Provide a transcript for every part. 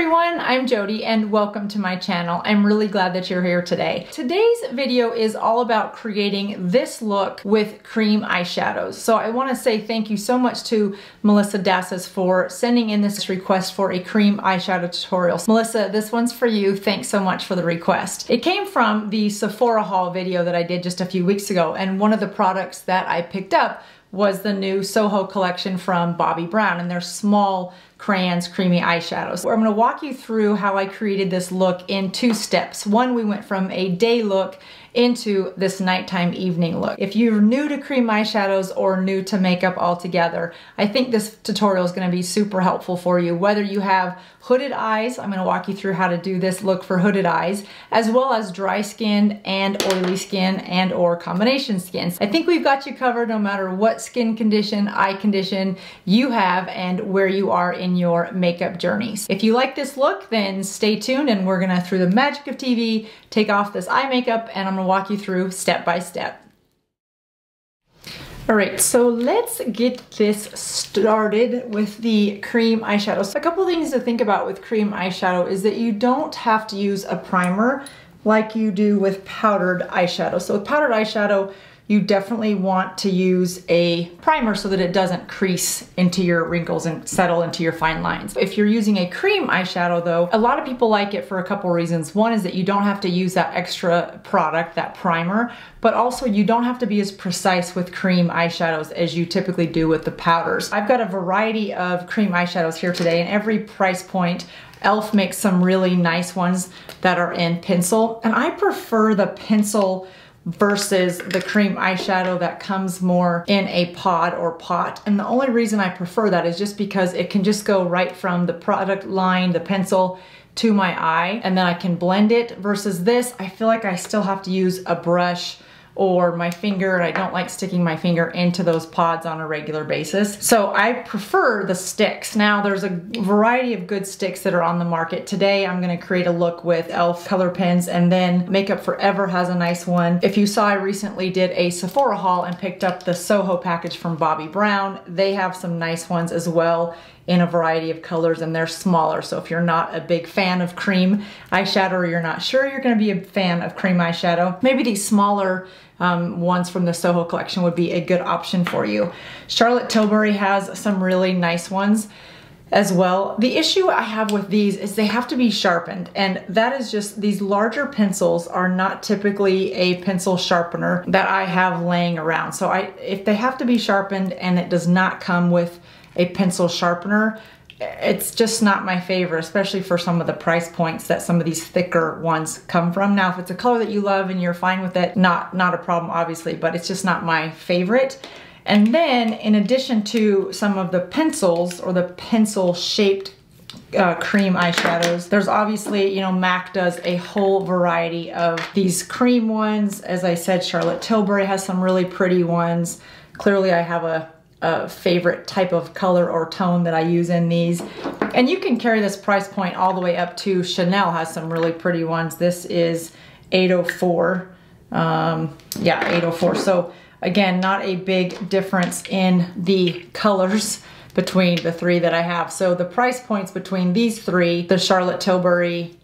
everyone, I'm Jodi and welcome to my channel. I'm really glad that you're here today. Today's video is all about creating this look with cream eyeshadows. So I want to say thank you so much to Melissa Dassis for sending in this request for a cream eyeshadow tutorial. Melissa, this one's for you. Thanks so much for the request. It came from the Sephora haul video that I did just a few weeks ago, and one of the products that I picked up was the new Soho collection from Bobbi Brown, and their small crayons creamy eyeshadows. I'm going to walk you through how I created this look in two steps. One, we went from a day look into this nighttime evening look. If you're new to cream eyeshadows or new to makeup altogether, I think this tutorial is going to be super helpful for you. Whether you have hooded eyes, I'm going to walk you through how to do this look for hooded eyes, as well as dry skin and oily skin and or combination skins. I think we've got you covered no matter what skin condition, eye condition you have and where you are in your makeup journeys. If you like this look, then stay tuned and we're gonna, through the magic of TV, take off this eye makeup and I'm gonna walk you through step by step. All right, so let's get this started with the cream eyeshadow. So a couple things to think about with cream eyeshadow is that you don't have to use a primer like you do with powdered eyeshadow. So with powdered eyeshadow, you definitely want to use a primer so that it doesn't crease into your wrinkles and settle into your fine lines. If you're using a cream eyeshadow though, a lot of people like it for a couple reasons. One is that you don't have to use that extra product, that primer, but also you don't have to be as precise with cream eyeshadows as you typically do with the powders. I've got a variety of cream eyeshadows here today, and every price point. e.l.f. makes some really nice ones that are in pencil, and I prefer the pencil versus the cream eyeshadow that comes more in a pod or pot. And the only reason I prefer that is just because it can just go right from the product line, the pencil, to my eye, and then I can blend it. Versus this, I feel like I still have to use a brush or my finger, and I don't like sticking my finger into those pods on a regular basis. So I prefer the sticks. Now there's a variety of good sticks that are on the market. Today I'm gonna create a look with e.l.f. color pens, and then Makeup Forever has a nice one. If you saw, I recently did a Sephora haul and picked up the Soho package from Bobbi Brown. They have some nice ones as well in a variety of colors, and they're smaller. So if you're not a big fan of cream eyeshadow, or you're not sure you're gonna be a fan of cream eyeshadow, maybe these smaller ones from the Soho collection would be a good option for you. Charlotte Tilbury has some really nice ones as well. The issue I have with these is they have to be sharpened, and that is just, these larger pencils are not typically a pencil sharpener that I have laying around. So if they have to be sharpened and it does not come with a pencil sharpener, it's just not my favorite, especially for some of the price points that some of these thicker ones come from. Now, if it's a color that you love and you're fine with it, not a problem, obviously, but it's just not my favorite. And then in addition to some of the pencils or the pencil shaped cream eyeshadows, there's obviously, you know, MAC does a whole variety of these cream ones. As I said, Charlotte Tilbury has some really pretty ones. Clearly I have a favorite type of color or tone that I use in these. And you can carry this price point all the way up to Chanel has some really pretty ones. This is 804. Yeah, 804. So again, not a big difference in the colors between the three that I have. So the price points between these three, the Charlotte Tilbury,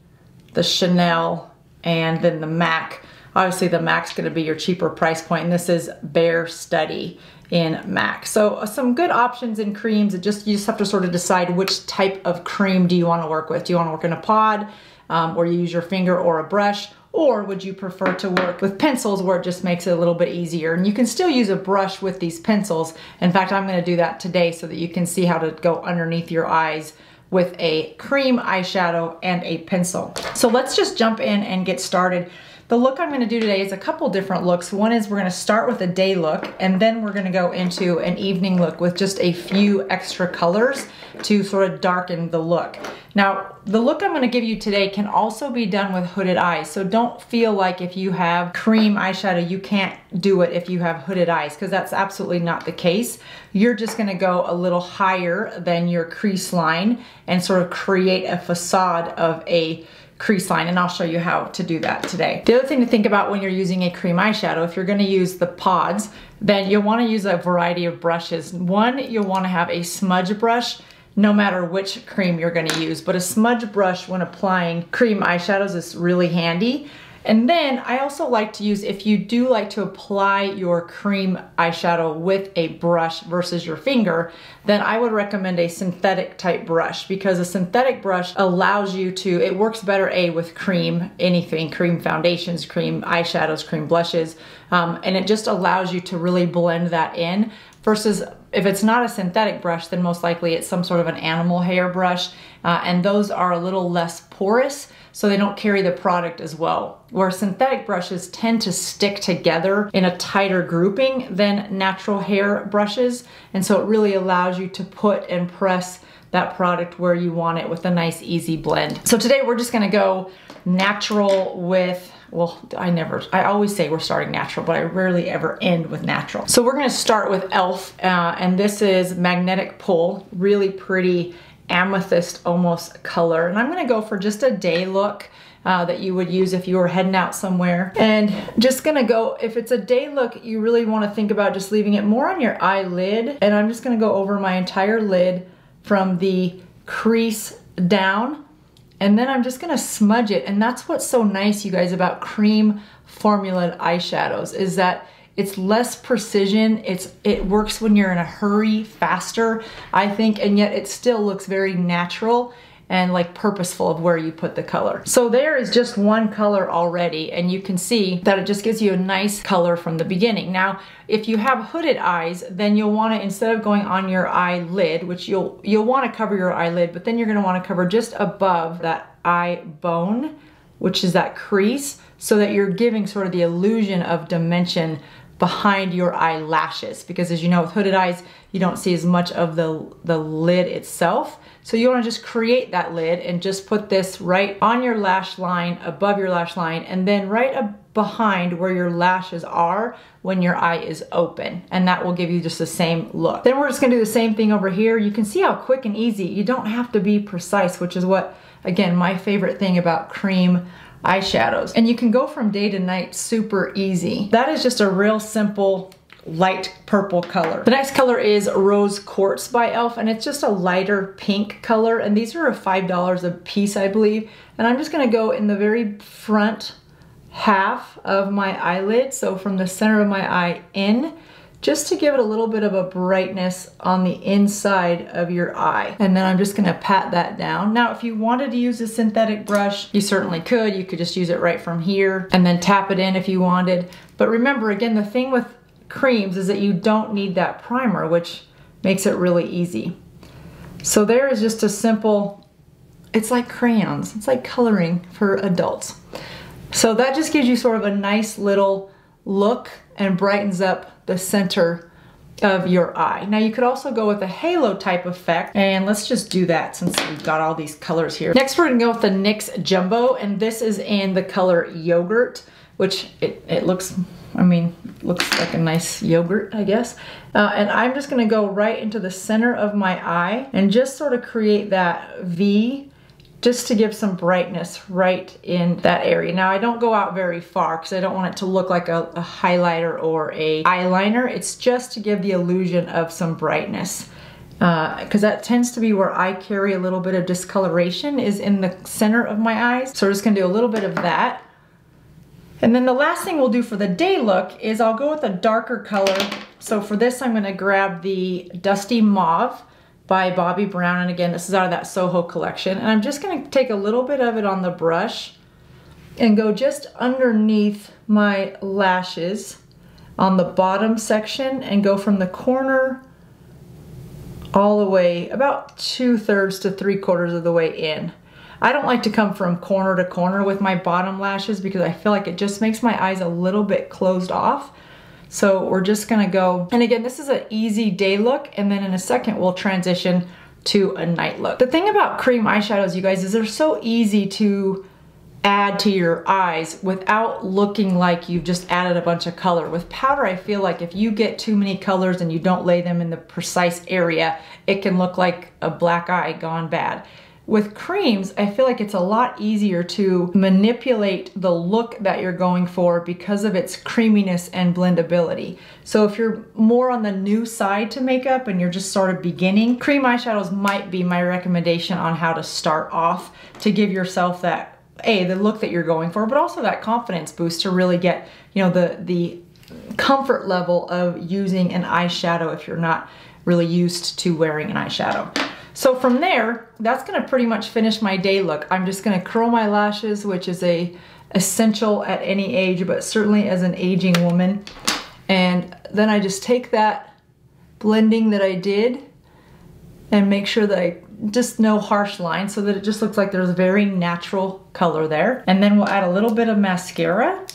the Chanel, and then the MAC. Obviously the MAC's gonna be your cheaper price point, and this is Bare Study in MAC. So some good options in creams. You just have to sort of decide which type of cream do you want to work with. Do you want to work in a pod, or you use your finger or a brush, or would you prefer to work with pencils where it just makes it a little bit easier? And you can still use a brush with these pencils. In fact, I'm going to do that today so that you can see how to go underneath your eyes with a cream eyeshadow and a pencil. So let's just jump in and get started. The look I'm going to do today is a couple different looks. One is we're going to start with a day look, and then we're going to go into an evening look with just a few extra colors to sort of darken the look. Now, the look I'm going to give you today can also be done with hooded eyes. So don't feel like if you have cream eyeshadow, you can't do it if you have hooded eyes, because that's absolutely not the case. You're just going to go a little higher than your crease line and sort of create a facade of a crease line, and I'll show you how to do that today. The other thing to think about when you're using a cream eyeshadow, if you're gonna use the pods, then you'll wanna use a variety of brushes. One, you'll wanna have a smudge brush. no matter which cream you're gonna use. But a smudge brush when applying cream eyeshadows is really handy. And then I also like to use, if you do like to apply your cream eyeshadow with a brush versus your finger, then I would recommend a synthetic type brush, because a synthetic brush allows you to, it works better with cream, anything, cream foundations, cream eyeshadows, cream blushes, and it just allows you to really blend that in, versus if it's not a synthetic brush, then most likely it's some sort of an animal hair brush, and those are a little less porous, so they don't carry the product as well. Where synthetic brushes tend to stick together in a tighter grouping than natural hair brushes, and so it really allows you to put and press that product where you want it with a nice easy blend. So today we're just gonna go natural with, well, I always say we're starting natural, but I rarely ever end with natural. So we're gonna start with e.l.f. And this is Magnetic Pull, really pretty amethyst almost color. And I'm gonna go for just a day look that you would use if you were heading out somewhere. And just gonna go, if it's a day look, you really wanna think about just leaving it more on your eyelid. And I'm just gonna go over my entire lid from the crease down. And then I'm just gonna smudge it. And that's what's so nice, you guys, about cream formula eyeshadows, is that it's less precision. It works when you're in a hurry faster, I think, and yet it still looks very natural and like purposeful of where you put the color. So there is just one color already, and you can see that it just gives you a nice color from the beginning. Now, if you have hooded eyes, then you'll wanna, instead of going on your eyelid, which you'll wanna cover your eyelid, but then you're gonna wanna cover just above that eye bone, which is that crease, so that you're giving sort of the illusion of dimension behind your eyelashes, because as you know, with hooded eyes, you don't see as much of the lid itself. So you wanna just create that lid and just put this right on your lash line, above your lash line, and then right behind where your lashes are when your eye is open. And that will give you just the same look. Then we're just gonna do the same thing over here. You can see how quick and easy, you don't have to be precise, which is what, again, my favorite thing about cream eyeshadows. And you can go from day to night super easy. That is just a real simple light purple color. The next color is Rose Quartz by e.l.f. and it's just a lighter pink color, and these are $5 a piece, I believe. And I'm just gonna go in the very front half of my eyelid, so from the center of my eye in, just to give it a little bit of a brightness on the inside of your eye. And then I'm just gonna pat that down. Now, if you wanted to use a synthetic brush, you certainly could. You could just use it right from here and then tap it in if you wanted. But remember, again, the thing with creams is that you don't need that primer, which makes it really easy. So there is just a simple, it's like crayons. It's like coloring for adults. So that just gives you sort of a nice little look and brightens up the center of your eye. Now you could also go with a halo type effect, and let's just do that since we've got all these colors here. Next we're gonna go with the NYX Jumbo, and this is in the color Yogurt, which it looks, I mean, looks like a nice yogurt, I guess. And I'm just gonna go right into the center of my eye and just sort of create that V, just to give some brightness right in that area. Now I don't go out very far because I don't want it to look like a highlighter or a eyeliner. It's just to give the illusion of some brightness. Because that tends to be where I carry a little bit of discoloration, is in the center of my eyes. So we're just gonna do a little bit of that. And then the last thing we'll do for the day look is I'll go with a darker color. So for this, I'm gonna grab the Dusty Mauve by Bobbi Brown. And again, this is out of that Soho collection. And I'm just gonna take a little bit of it on the brush and go just underneath my lashes on the bottom section and go from the corner all the way about 2/3 to 3/4 of the way in. I don't like to come from corner to corner with my bottom lashes because I feel like it just makes my eyes a little bit closed off. So we're just gonna go, and again, this is an easy day look, and then in a second we'll transition to a night look. The thing about cream eyeshadows, you guys, is they're so easy to add to your eyes without looking like you've just added a bunch of color. With powder, I feel like if you get too many colors and you don't lay them in the precise area, it can look like a black eye gone bad. with creams, I feel like it's a lot easier to manipulate the look that you're going for because of its creaminess and blendability. So if you're more on the new side to makeup and you're just sort of beginning, cream eyeshadows might be my recommendation on how to start off to give yourself that, the look that you're going for, but also that confidence boost to really get, you know, the comfort level of using an eyeshadow if you're not really used to wearing an eyeshadow. So from there, that's gonna pretty much finish my day look. I'm just gonna curl my lashes, which is essential at any age, but certainly as an aging woman. And then I just take that blending that I did and make sure that just no harsh lines so that it just looks like there's a very natural color there. And then we'll add a little bit of mascara.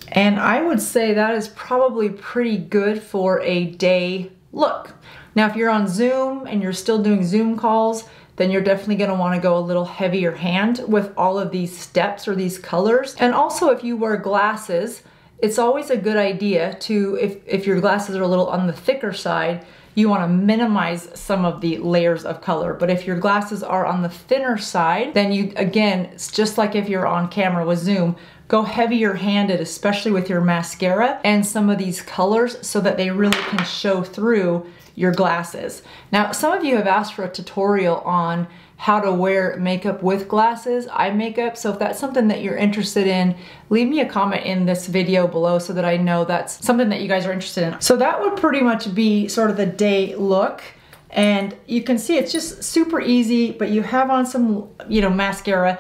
And I would say that is probably pretty good for a day look. Now, if you're on Zoom and you're still doing Zoom calls, then you're definitely gonna wanna go a little heavier hand with all of these steps or these colors. And also if you wear glasses, it's always a good idea to, if your glasses are a little on the thicker side, you wanna minimize some of the layers of color. But if your glasses are on the thinner side, then you, again, it's just like if you're on camera with Zoom, go heavier handed, especially with your mascara and some of these colors so that they really can show through your glasses. Now, some of you have asked for a tutorial on how to wear makeup with glasses, eye makeup. So if that's something that you're interested in, leave me a comment in this video below so that I know that's something that you guys are interested in. So that would pretty much be sort of the day look. And you can see it's just super easy, but you have on some, you know, mascara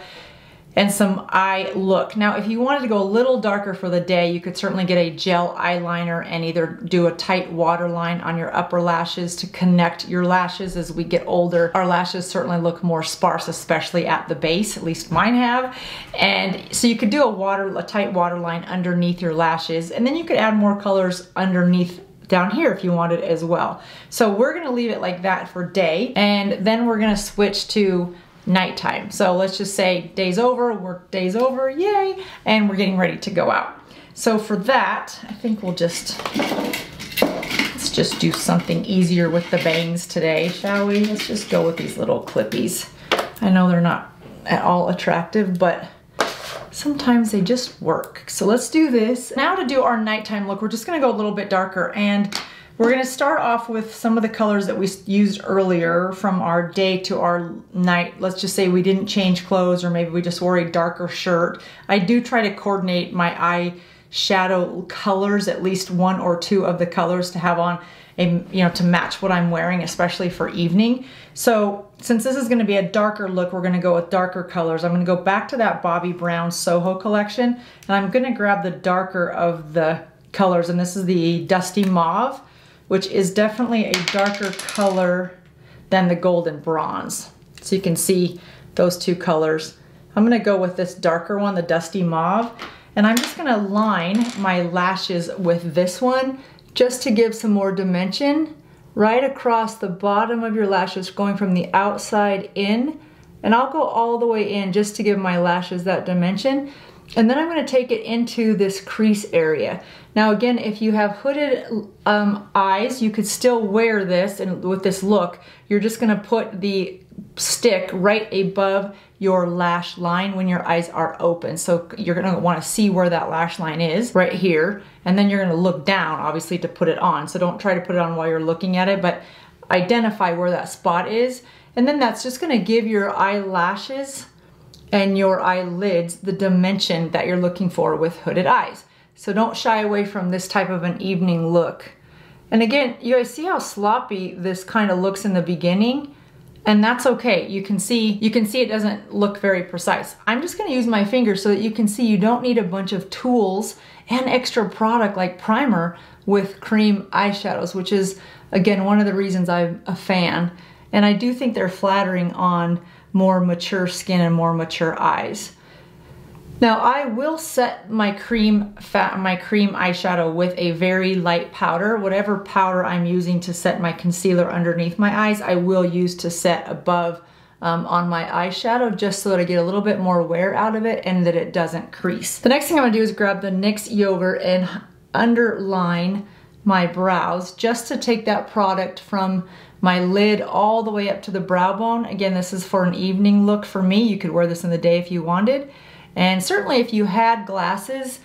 and some eye look. Now, if you wanted to go a little darker for the day, you could certainly get a gel eyeliner and either do a tight waterline on your upper lashes to connect your lashes. As we get older, our lashes certainly look more sparse, especially at the base, at least mine have. And so you could do a tight waterline underneath your lashes, and then you could add more colors underneath down here if you wanted as well. So we're gonna leave it like that for day, and then we're gonna switch to nighttime. So let's just say day's over, work day's over, yay, and we're getting ready to go out. So for that, I think let's just do something easier with the bangs today, shall we? Let's just go with these little clippies. I know they're not at all attractive, but sometimes they just work. So let's do this. Now to do our nighttime look, we're just gonna go a little bit darker, and we're gonna start off with some of the colors that we used earlier from our day to our night. Let's just say we didn't change clothes, or maybe we just wore a darker shirt. I do try to coordinate my eyeshadow colors, at least one or two of the colors to have on, to match what I'm wearing, especially for evening. So since this is gonna be a darker look, we're gonna go with darker colors. I'm gonna go back to that Bobbi Brown Soho collection, and I'm gonna grab the darker of the colors, and this is the Dusty Mauve, which is definitely a darker color than the Golden Bronze. So you can see those two colors. I'm gonna go with this darker one, the Dusty Mauve, and I'm just gonna line my lashes with this one just to give some more dimension right across the bottom of your lashes, going from the outside in, and I'll go all the way in just to give my lashes that dimension. And then I'm gonna take it into this crease area. Now again, if you have hooded eyes, you could still wear this, and with this look, you're just gonna put the stick right above your lash line when your eyes are open. So you're gonna wanna see where that lash line is, right here, and then you're gonna look down, obviously, to put it on. So don't try to put it on while you're looking at it, but identify where that spot is. And then that's just gonna give your eyelashes and your eyelids the dimension that you're looking for with hooded eyes. So don't shy away from this type of an evening look. And again, you guys see how sloppy this kind of looks in the beginning? And that's okay. You can see it doesn't look very precise. I'm just gonna use my fingers so that you can see you don't need a bunch of tools and extra product like primer with cream eyeshadows, which is, again, one of the reasons I'm a fan. And I do think they're flattering on more mature skin and more mature eyes. Now I will set my cream eyeshadow with a very light powder. Whatever powder I'm using to set my concealer underneath my eyes, I will use to set above on my eyeshadow, just so that I get a little bit more wear out of it and that it doesn't crease. The next thing I'm gonna do is grab the NYX Yogurt and underline my brows, just to take that product from my lid all the way up to the brow bone. Again, this is for an evening look for me. You could wear this in the day if you wanted. And certainly if you had glasses,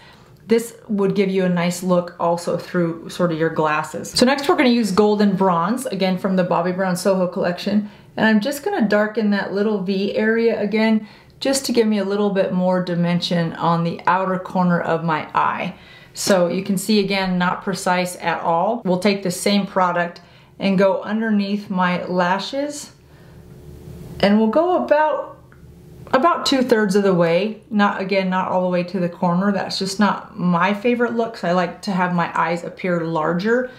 this would give you a nice look also through sort of your glasses. So next we're gonna use Golden Bronze, again from the Bobbi Brown Soho collection. And I'm just gonna darken that little V area again, just to give me a little bit more dimension on the outer corner of my eye. So you can see again, not precise at all. We'll take the same product and go underneath my lashes, and we'll go about 2/3 of the way. Not all the way to the corner. That's just not my favorite look, 'cause I like to have my eyes appear larger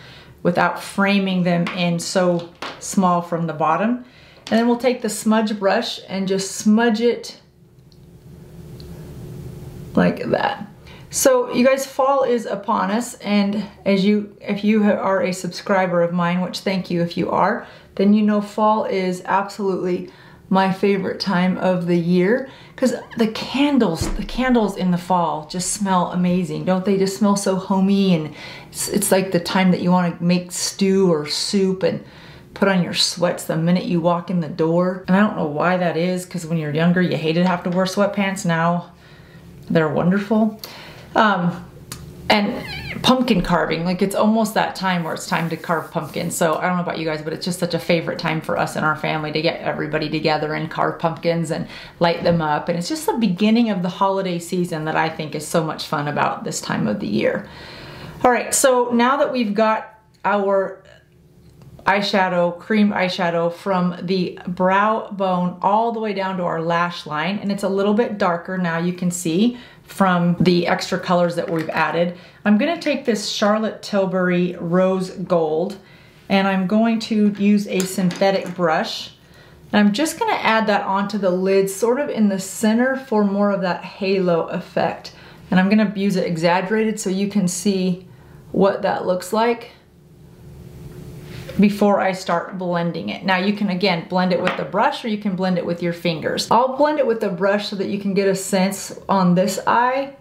without framing them in so small from the bottom. And then we'll take the smudge brush and just smudge it like that. So you guys, fall is upon us, and if you are a subscriber of mine, which thank you if you are, then you know fall is absolutely my favorite time of the year, because the candles in the fall just smell amazing, don't they? Just smell so homey, and it's like the time that you want to make stew or soup and put on your sweats the minute you walk in the door. And I don't know why that is, because when you're younger you hated to have to wear sweatpants. Now they're wonderful. And pumpkin carving, like it's almost that time where it's time to carve pumpkins. So I don't know about you guys, but it's just such a favorite time for us and our family to get everybody together and carve pumpkins and light them up. And it's just the beginning of the holiday season that I think is so much fun about this time of the year. All right, so now that we've got our eyeshadow, cream eyeshadow from the brow bone all the way down to our lash line, and it's a little bit darker now, you can see from the extra colors that we've added. I'm gonna take this Charlotte Tilbury Rose Gold, and I'm going to use a synthetic brush. And I'm just gonna add that onto the lid, sort of in the center for more of that halo effect. And I'm gonna use it exaggerated so you can see what that looks like before I start blending it. Now you can again blend it with the brush, or you can blend it with your fingers. I'll blend it with the brush so that you can get a sense on this eye,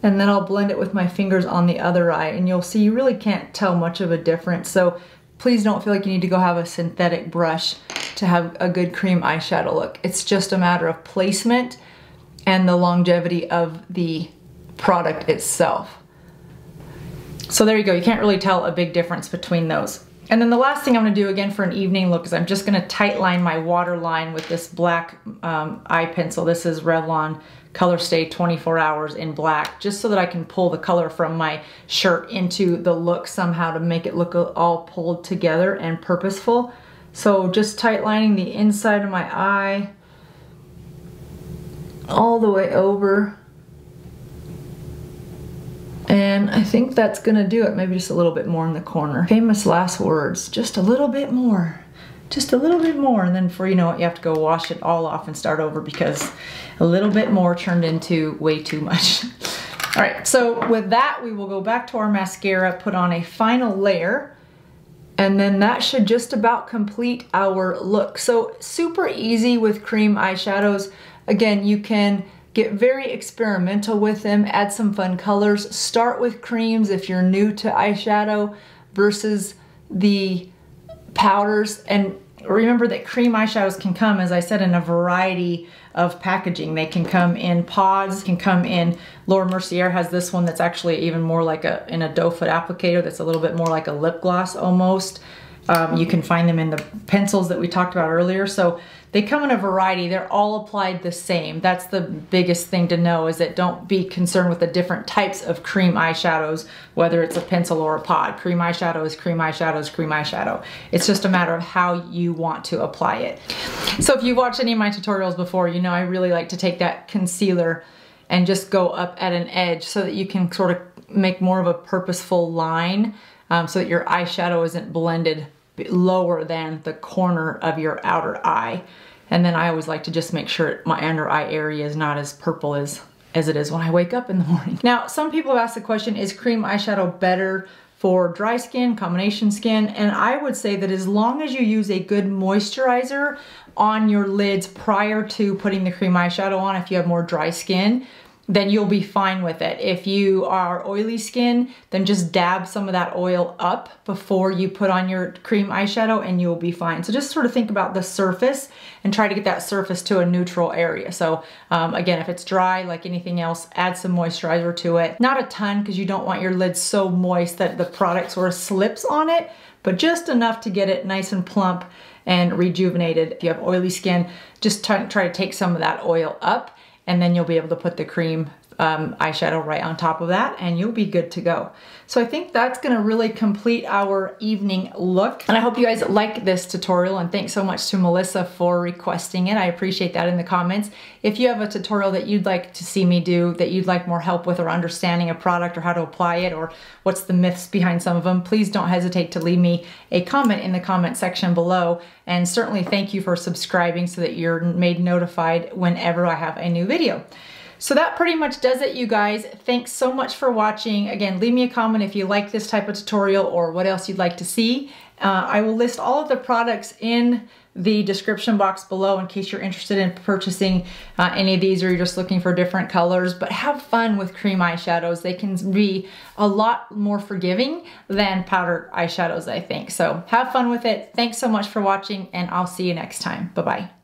and then I'll blend it with my fingers on the other eye, and you'll see you really can't tell much of a difference. So please don't feel like you need to go have a synthetic brush to have a good cream eyeshadow look. It's just a matter of placement and the longevity of the product itself. So there you go, you can't really tell a big difference between those. And then the last thing I'm gonna do again for an evening look is I'm just gonna tight line my waterline with this black eye pencil. This is Revlon Color Stay 24 Hours in black, just so that I can pull the color from my shirt into the look somehow to make it look all pulled together and purposeful. So just tight lining the inside of my eye all the way over. And I think that's gonna do it. Maybe just a little bit more in the corner. Famous last words, just a little bit more. Just a little bit more, and then before you know it, you have to go wash it all off and start over because a little bit more turned into way too much. All right, so with that, we will go back to our mascara, put on a final layer, and then that should just about complete our look. So super easy with cream eyeshadows. Again, you can get very experimental with them, add some fun colors. Start with creams if you're new to eyeshadow versus the powders. And remember that cream eyeshadows can come, as I said, in a variety of packaging. They can come in pods, can come in, Laura Mercier has this one that's actually even more like in a doe foot applicator that's a little bit more like a lip gloss almost. You can find them in the pencils that we talked about earlier. So they come in a variety. They're all applied the same. That's the biggest thing to know, is that don't be concerned with the different types of cream eyeshadows, whether it's a pencil or a pod. Cream eyeshadow is cream eyeshadow is cream eyeshadow. It's just a matter of how you want to apply it. So if you've watched any of my tutorials before, you know I really like to take that concealer and just go up at an edge so that you can sort of make more of a purposeful line, so that your eyeshadow isn't blended lower than the corner of your outer eye. And then I always like to just make sure my under eye area is not as purple as it is when I wake up in the morning. Now, some people have asked the question, is cream eyeshadow better for dry skin, combination skin? And I would say that as long as you use a good moisturizer on your lids prior to putting the cream eyeshadow on, if you have more dry skin, then you'll be fine with it. If you are oily skin, then just dab some of that oil up before you put on your cream eyeshadow and you'll be fine. So just sort of think about the surface and try to get that surface to a neutral area. So again, if it's dry like anything else, add some moisturizer to it. Not a ton, because you don't want your lid so moist that the product sort of slips on it, but just enough to get it nice and plump and rejuvenated. If you have oily skin, just try to take some of that oil up, and then you'll be able to put the cream eyeshadow right on top of that, and you'll be good to go. So I think that's gonna really complete our evening look. And I hope you guys like this tutorial, and thanks so much to Melissa for requesting it. I appreciate that in the comments. If you have a tutorial that you'd like to see me do, that you'd like more help with, or understanding a product or how to apply it, or what's the myths behind some of them, please don't hesitate to leave me a comment in the comment section below. And certainly thank you for subscribing so that you're made notified whenever I have a new video. So that pretty much does it, you guys. Thanks so much for watching. Again, leave me a comment if you like this type of tutorial or what else you'd like to see. I will list all of the products in the description box below in case you're interested in purchasing any of these, or you're just looking for different colors. But have fun with cream eyeshadows. They can be a lot more forgiving than powder eyeshadows, I think. So have fun with it. Thanks so much for watching, and I'll see you next time. Bye-bye.